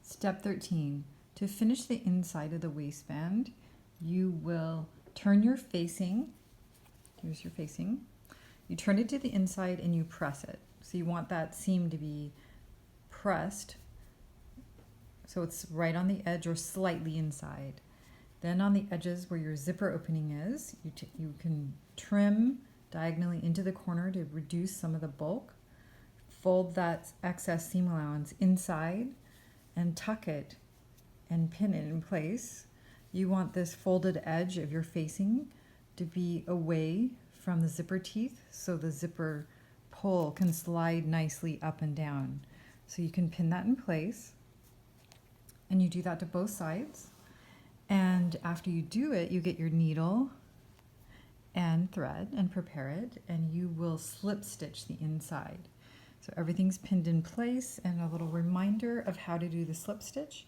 Step 13. To finish the inside of the waistband, you will turn your facing. Here's your facing. You turn it to the inside and you press it. So you want that seam to be pressed so it's right on the edge or slightly inside. Then on the edges where your zipper opening is, you can trim diagonally into the corner to reduce some of the bulk. Fold that excess seam allowance inside and tuck it and pin it in place. You want this folded edge of your facing to be away from the zipper teeth so the zipper pull can slide nicely up and down. So you can pin that in place, and you do that to both sides. And after you do it, you get your needle and thread and prepare it, and you will slip stitch the inside. So everything's pinned in place, and a little reminder of how to do the slip stitch.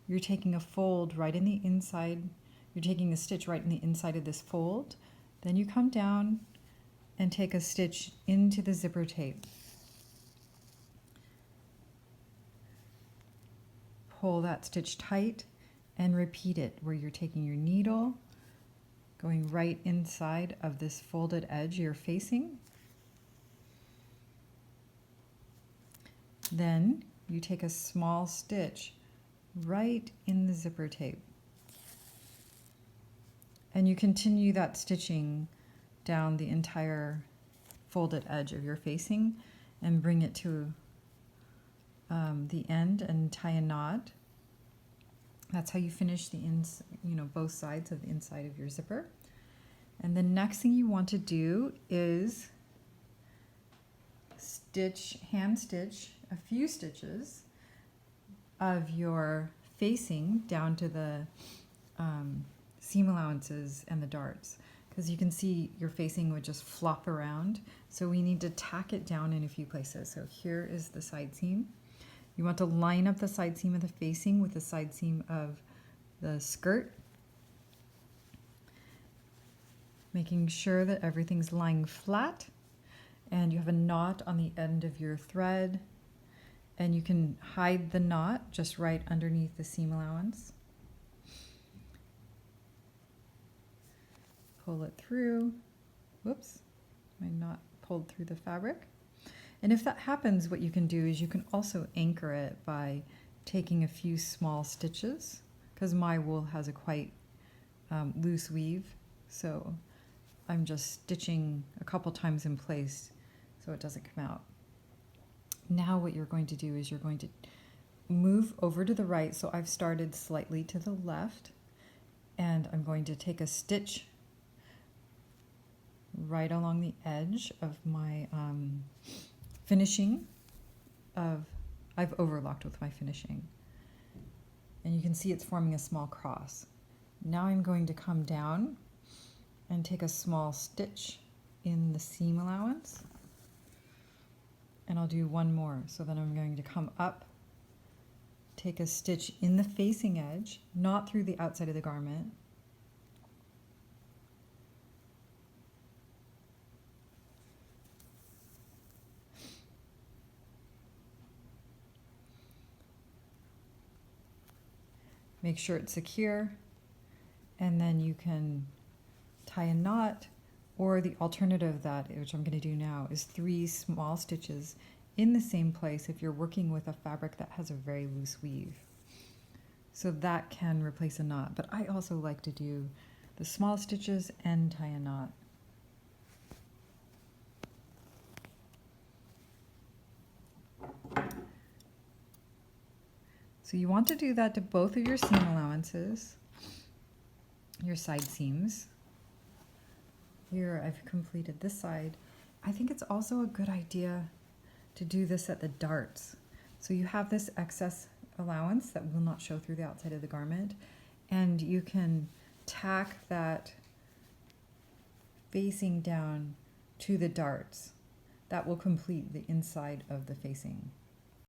You're taking a fold right in the inside, you're taking a stitch right in the inside of this fold, then you come down and take a stitch into the zipper tape. Pull that stitch tight and repeat it where you're taking your needle, going right inside of this folded edge you're facing. Then you take a small stitch right in the zipper tape. And you continue that stitching down the entire folded edge of your facing and bring it to the end and tie a knot. That's how you finish the both sides of the inside of your zipper. And the next thing you want to do is hand stitch a few stitches of your facing down to the seam allowances and the darts, because you can see your facing would just flop around. So we need to tack it down in a few places. So here is the side seam. You want to line up the side seam of the facing with the side seam of the skirt, making sure that everything's lying flat, and you have a knot on the end of your thread, and you can hide the knot just right underneath the seam allowance. Pull it through. Whoops, my knot pulled through the fabric. And if that happens, what you can do is you can also anchor it by taking a few small stitches, because my wool has a quite loose weave, so I'm just stitching a couple times in place so it doesn't come out. Now what you're going to do is you're going to move over to the right, so I've started slightly to the left, and I'm going to take a stitch right along the edge of my finishing I've overlocked with my finishing, and you can see it's forming a small cross. Now I'm going to come down and take a small stitch in the seam allowance, and I'll do one more. So then I'm going to come up, take a stitch in the facing edge, not through the outside of the garment, make sure it's secure, and then you can tie a knot, or the alternative of that, which I'm going to do now, is 3 small stitches in the same place if you're working with a fabric that has a very loose weave. So that can replace a knot, but I also like to do the small stitches and tie a knot. So you want to do that to both of your seam allowances, your side seams. Here I've completed this side. I think it's also a good idea to do this at the darts. So you have this excess allowance that will not show through the outside of the garment, and you can tack that facing down to the darts. That will complete the inside of the facing.